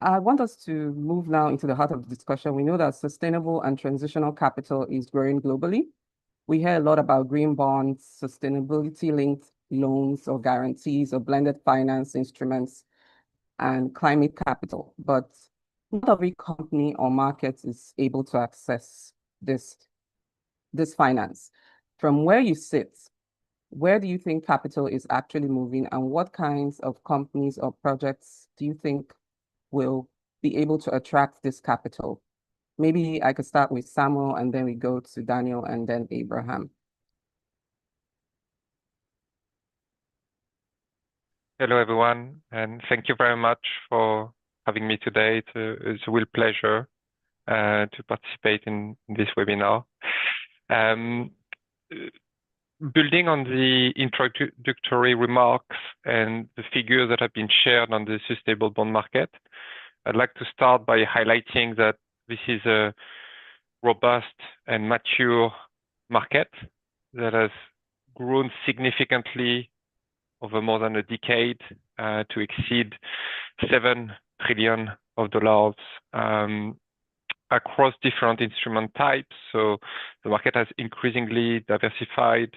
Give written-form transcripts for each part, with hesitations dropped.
I want us to move now into the heart of the discussion. We know that sustainable and transitional capital is growing globally. We hear a lot about green bonds, sustainability-linked loans or guarantees or blended finance instruments and climate capital, but not every company or market is able to access this finance. From where you sit, where do you think capital is actually moving, and what kinds of companies or projects do you think will be able to attract this capital? Maybe I could start with Samuel and then we go to Daniel and then Abraham. Hello, everyone, and thank you very much for having me today. It's a real pleasure to participate in this webinar. Building on the introductory remarks and the figures that have been shared on the sustainable bond market, I'd like to start by highlighting that this is a robust and mature market that has grown significantly over more than a decade to exceed $7 trillion across different instrument types. So the market has increasingly diversified.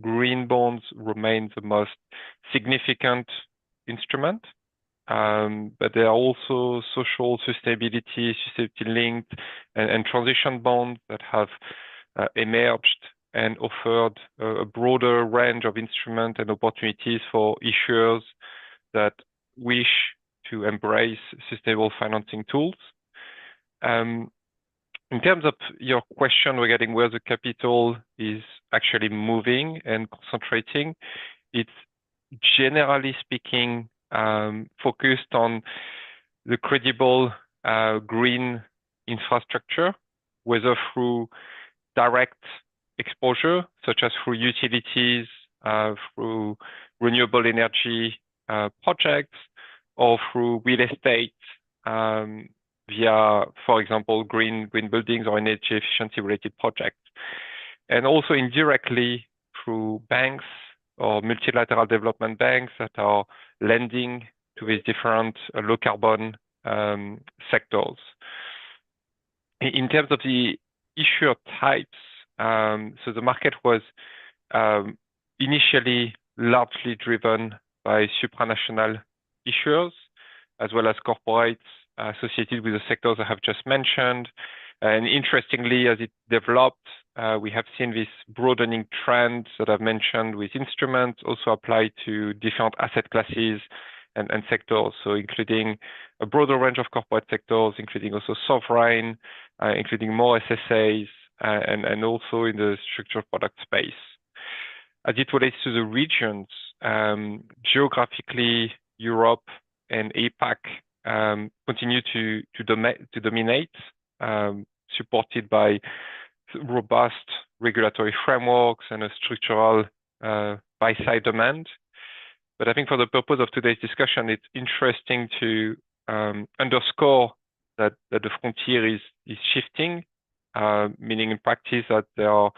Green bonds remain the most significant instrument, but there are also social sustainability linked and transition bonds that have emerged and offered a broader range of instruments and opportunities for issuers that wish to embrace sustainable financing tools. In terms of your question regarding where the capital is actually moving and concentrating, it's generally speaking focused on the credible green infrastructure, whether through direct exposure, such as through utilities, through renewable energy projects, or through real estate via, for example, green buildings or energy efficiency related projects. And also indirectly through banks or multilateral development banks that are lending to these different low carbon sectors. In terms of the issuer types, so the market was initially largely driven by supranational issuers, as well as corporates associated with the sectors I have just mentioned. And interestingly, as it developed, we have seen this broadening trend that I've mentioned with instruments also apply to different asset classes and sectors. So including a broader range of corporate sectors, including also sovereign, including more SSAs, and also in the structured product space. As it relates to the regions, geographically, Europe and APAC continue to dominate, supported by robust regulatory frameworks and a structural buy-side demand. But I think for the purpose of today's discussion, it's interesting to underscore that the frontier is shifting, meaning in practice that there are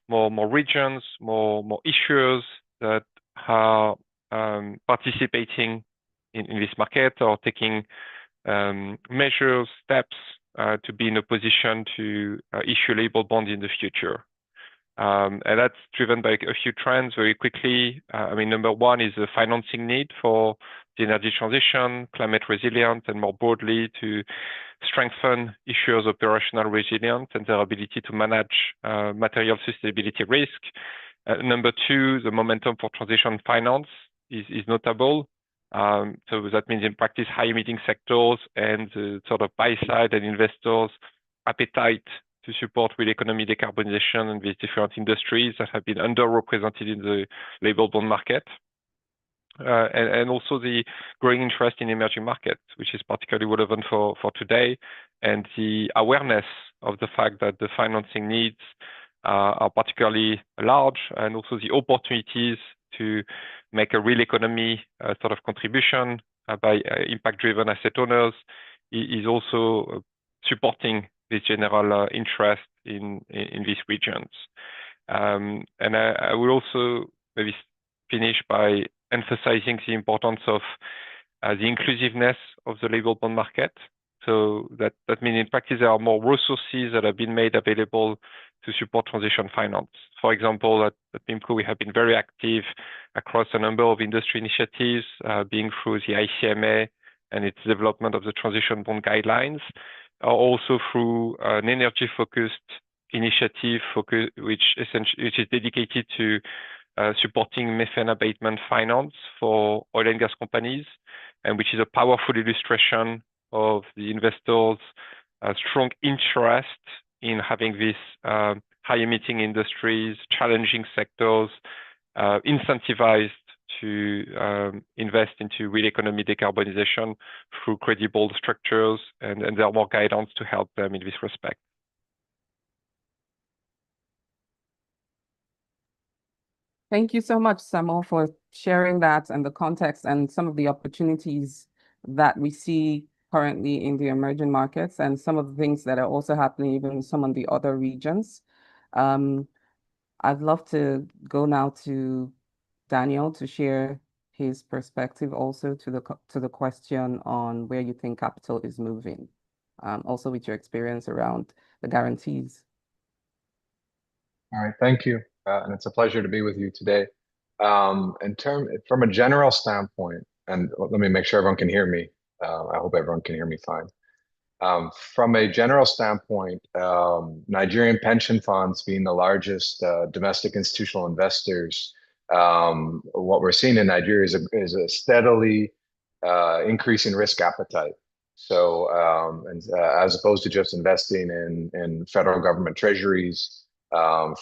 more regions, more issuers that are participating in this market or taking measures, steps to be in a position to issue labeled bonds in the future. And that's driven by a few trends very quickly. Number one is the financing need for the energy transition, climate resilience, and more broadly to strengthen issuers' operational resilience and their ability to manage material sustainability risk. Number two, the momentum for transition finance is notable. So that means in practice, high emitting sectors and the sort of buy side and investors' appetite to support real economy decarbonization in these different industries that have been underrepresented in the labeled bond market. And also the growing interest in emerging markets, which is particularly relevant for today, and the awareness of the fact that the financing needs are particularly large, and also the opportunities to make a real economy sort of contribution by impact-driven asset owners is also supporting this general interest in these regions. And I will also maybe finish by emphasizing the importance of the inclusiveness of the label bond market. So that means in practice, there are more resources that have been made available to support transition finance. For example, at PIMCO, we have been very active across a number of industry initiatives, being through the ICMA and its development of the transition bond guidelines, also through an energy-focused initiative which is dedicated to supporting methane abatement finance for oil and gas companies, and which is a powerful illustration of the investors' strong interest in having these high-emitting industries, challenging sectors, incentivized to invest into real economy decarbonization through credible structures, and there are more guidance to help them in this respect. Thank you so much, Samuel, for sharing that and the context and some of the opportunities that we see currently in the emerging markets and some of the things that are also happening even in some of the other regions. I'd love to go now to Daniel to share his perspective also to the question on where you think capital is moving, also with your experience around the guarantees. All right, thank you. And it's a pleasure to be with you today. From a general standpoint, and let me make sure everyone can hear me. I hope everyone can hear me fine. From a general standpoint, Nigerian pension funds being the largest domestic institutional investors, what we're seeing in Nigeria is a steadily increasing risk appetite. So as opposed to just investing in federal government treasuries,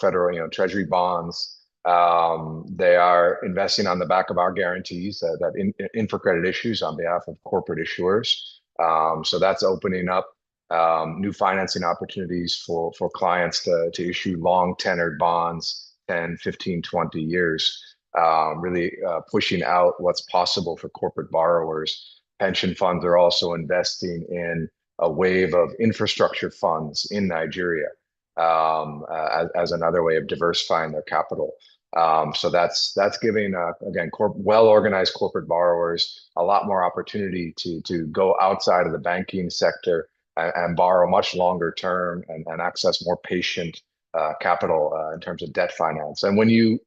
federal treasury bonds, they are investing on the back of our guarantees that InfraCredit issues on behalf of corporate issuers. So that's opening up new financing opportunities for clients to issue long tenured bonds, 10, 15, 20 years, really pushing out what's possible for corporate borrowers. Pension funds are also investing in a wave of infrastructure funds in Nigeria as another way of diversifying their capital. So that's giving, again, well-organized corporate borrowers a lot more opportunity to go outside of the banking sector and borrow much longer term and access more patient capital in terms of debt finance. And when you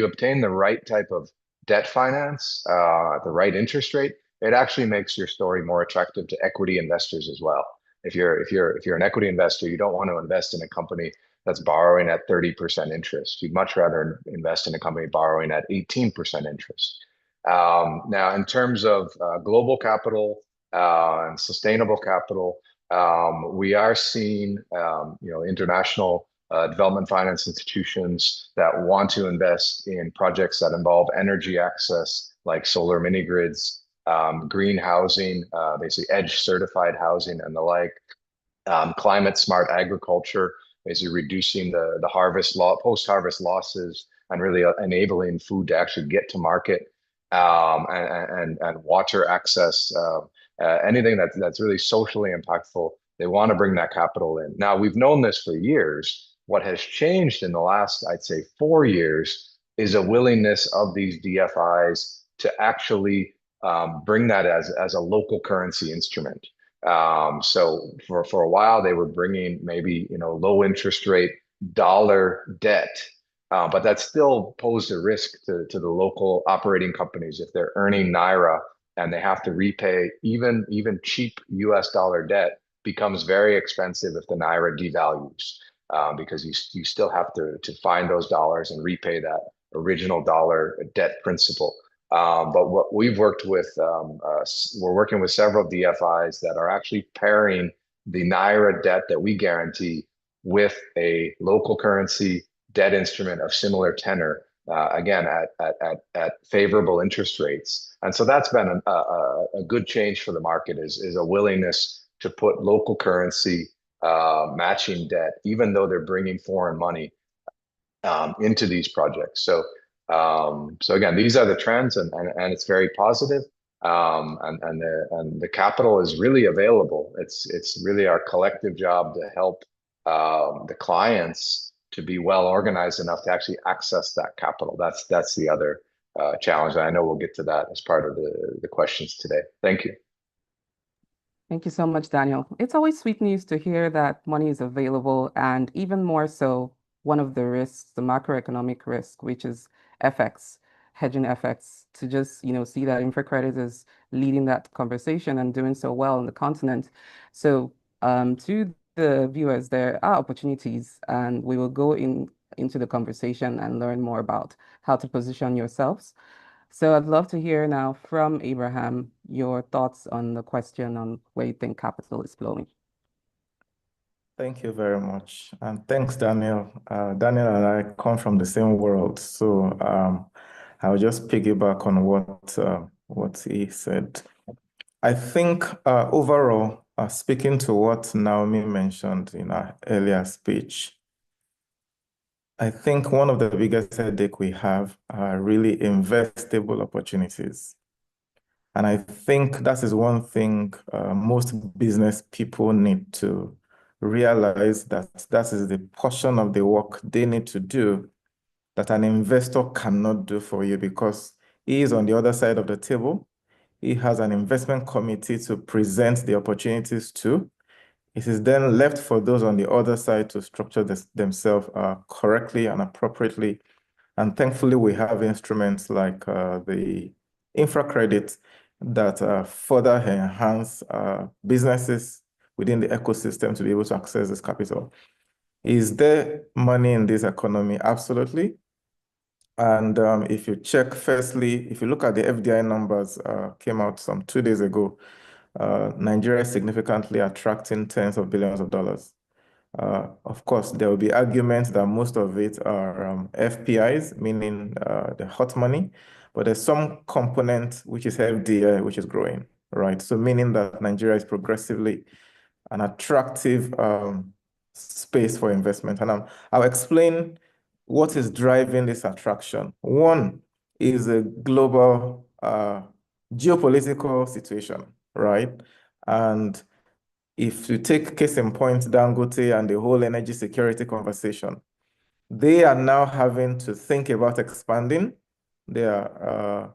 obtain the right type of debt finance at the right interest rate, it actually makes your story more attractive to equity investors as well. If you're an equity investor, you don't want to invest in a company that's borrowing at 30% interest. You'd much rather invest in a company borrowing at 18% interest. Now, in terms of global capital and sustainable capital, we are seeing international development finance institutions that want to invest in projects that involve energy access, like solar mini grids, green housing, basically EDGE certified housing and the like, climate smart agriculture, basically reducing the post-harvest losses and really enabling food to actually get to market, and water access, anything that's really socially impactful. They want to bring that capital in. Now, we've known this for years. What has changed in the last, I'd say, 4 years is a willingness of these DFIs to actually bring that as a local currency instrument. So for a while, they were bringing maybe low interest rate dollar debt, but that still posed a risk to the local operating companies if they're earning Naira and they have to repay even cheap US dollar debt becomes very expensive if the Naira devalues, because you still have to find those dollars and repay that original dollar debt principal. But what we've worked with, we're working with several DFIs that are actually pairing the Naira debt that we guarantee with a local currency debt instrument of similar tenor, again, at favorable interest rates. And so that's been a good change for the market, is a willingness to put local currency matching debt, even though they're bringing foreign money into these projects. So again, these are the trends, and it's very positive. And the capital is really available. It's really our collective job to help the clients to be well organized enough to actually access that capital. That's the other challenge. And I know we'll get to that as part of the questions today. Thank you. Thank you so much, Daniel. It's always sweet news to hear that money is available, and even more so, one of the risks, the macroeconomic risk, which is FX, hedging FX, to just, see that InfraCredit is leading that conversation and doing so well on the continent. So, to the viewers, there are opportunities, and we will go into the conversation and learn more about how to position yourselves. So I'd love to hear now from Abraham your thoughts on the question on where you think capital is flowing. Thank you very much. And thanks, Daniel. Daniel and I come from the same world. So I'll just piggyback on what he said. I think overall, speaking to what Naomi mentioned in our earlier speech, I think one of the biggest headache we have are really investable opportunities. And I think that is one thing most business people need to realize, that that is the portion of the work they need to do that an investor cannot do for you, because he is on the other side of the table. He has an investment committee to present the opportunities to. It is then left for those on the other side to structure themselves correctly and appropriately. And thankfully, we have instruments like the InfraCredit that further enhance businesses within the ecosystem to be able to access this capital. Is there money in this economy? Absolutely. And if you check, firstly, if you look at the FDI numbers, came out some 2 days ago, Nigeria is significantly attracting tens of billions of dollars. Of course, there will be arguments that most of it are FPIs, meaning the hot money, but there's some component which is FDI, which is growing, right? So meaning that Nigeria is progressively an attractive space for investment. And I'll explain what is driving this attraction. One is a global geopolitical situation, right? And if you take case in point, Dangote and the whole energy security conversation, they are now having to think about expanding their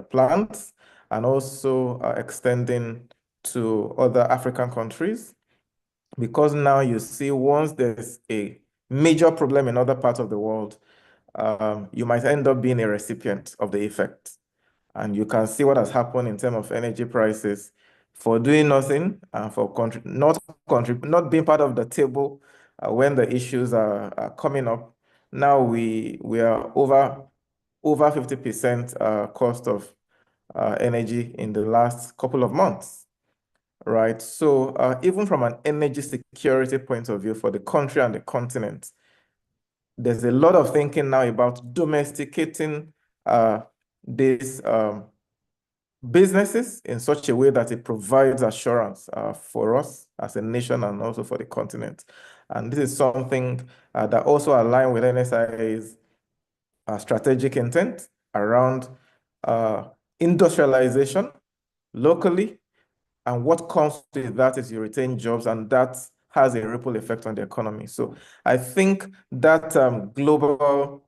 plants and also extending to other African countries, because now you see, once there's a major problem in other parts of the world, you might end up being a recipient of the effect. And you can see what has happened in terms of energy prices for doing nothing and for not being part of the table when the issues are coming up. Now we are over 50% cost of energy in the last couple of months, right? So even from an energy security point of view for the country and the continent, there's a lot of thinking now about domesticating these businesses in such a way that it provides assurance for us as a nation and also for the continent. And this is something that also aligns with NSIA's strategic intent around industrialization locally. And what comes with that is you retain jobs, and that has a ripple effect on the economy. So I think that global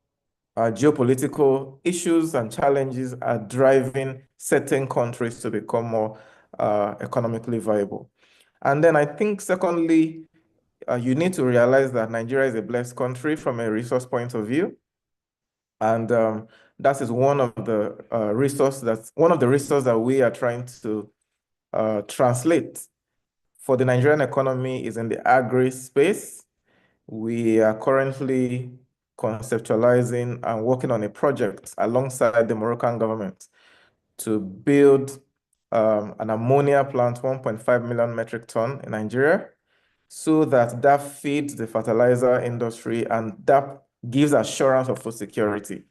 geopolitical issues and challenges are driving certain countries to become more economically viable. And then I think, secondly, you need to realize that Nigeria is a blessed country from a resource point of view. And that is one of the resources that we are trying to translate for the Nigerian economy is in the agri space. We are currently conceptualizing and working on a project alongside the Moroccan government to build an ammonia plant, 1.5 million metric ton in Nigeria, so that feeds the fertilizer industry and that gives assurance of food security,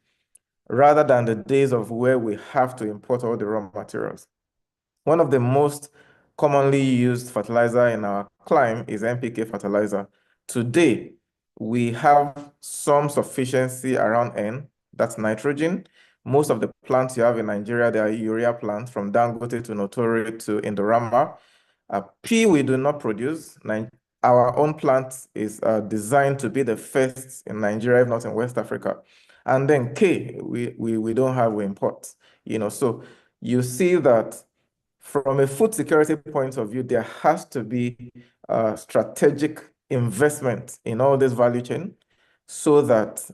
rather than the days of where we have to import all the raw materials. One of the most commonly used fertilizer in our climate is NPK fertilizer. Today, we have some sufficiency around N, that's nitrogen. Most of the plants you have in Nigeria, they are urea plants, from Dangote to Notori to Indorama. P, we do not produce. Our own plant is designed to be the first in Nigeria, if not in West Africa. And then K, we don't have, we import. So you see that from a food security point of view, there has to be strategic investment in all this value chain so that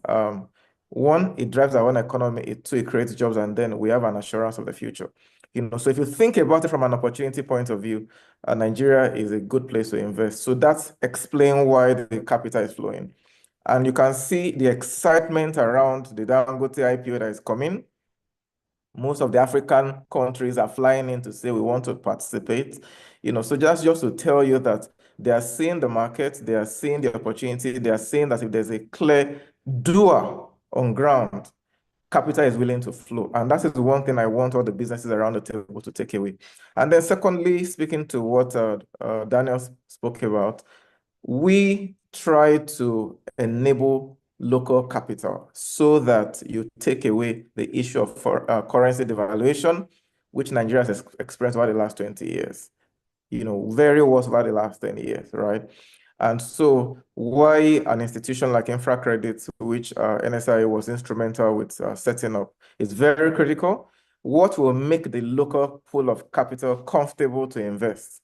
one, it drives our own economy, two, it creates jobs, and then we have an assurance of the future. So if you think about it from an opportunity point of view, Nigeria is a good place to invest. So that's explain why the capital is flowing. And you can see the excitement around the Dangote IPO that is coming. Most of the African countries are flying in to say we want to participate. So just to tell you that they are seeing the market, they are seeing the opportunity, they are seeing that if there's a clear doer on ground, capital is willing to flow. And that is one thing I want all the businesses around the table to take away. And then secondly, speaking to what Daniel spoke about, we try to enable local capital so that you take away the issue of currency devaluation, which Nigeria has experienced over the last 20 years. Very worse over the last 10 years, right? And so why an institution like InfraCredit, which NSIA was instrumental with setting up, is very critical. What will make the local pool of capital comfortable to invest?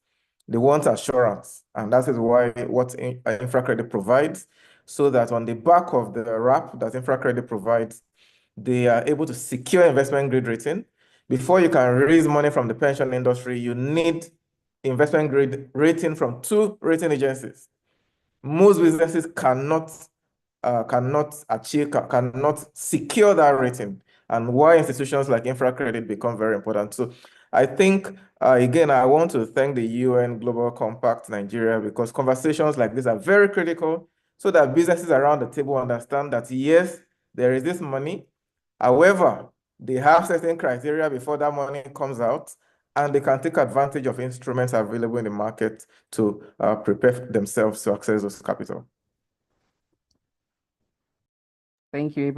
They want assurance, and that is why what InfraCredit provides, so that on the back of the wrap that InfraCredit provides, they are able to secure investment grade rating. Before you can raise money from the pension industry, you need investment grade rating from 2 rating agencies. Most businesses cannot secure that rating, and why institutions like InfraCredit become very important. So I think, again, I want to thank the UN Global Compact Nigeria, because conversations like this are very critical so that businesses around the table understand that, yes, there is this money. However, they have certain criteria before that money comes out, and they can take advantage of instruments available in the market to prepare themselves to access those capital. Thank you, Abraham.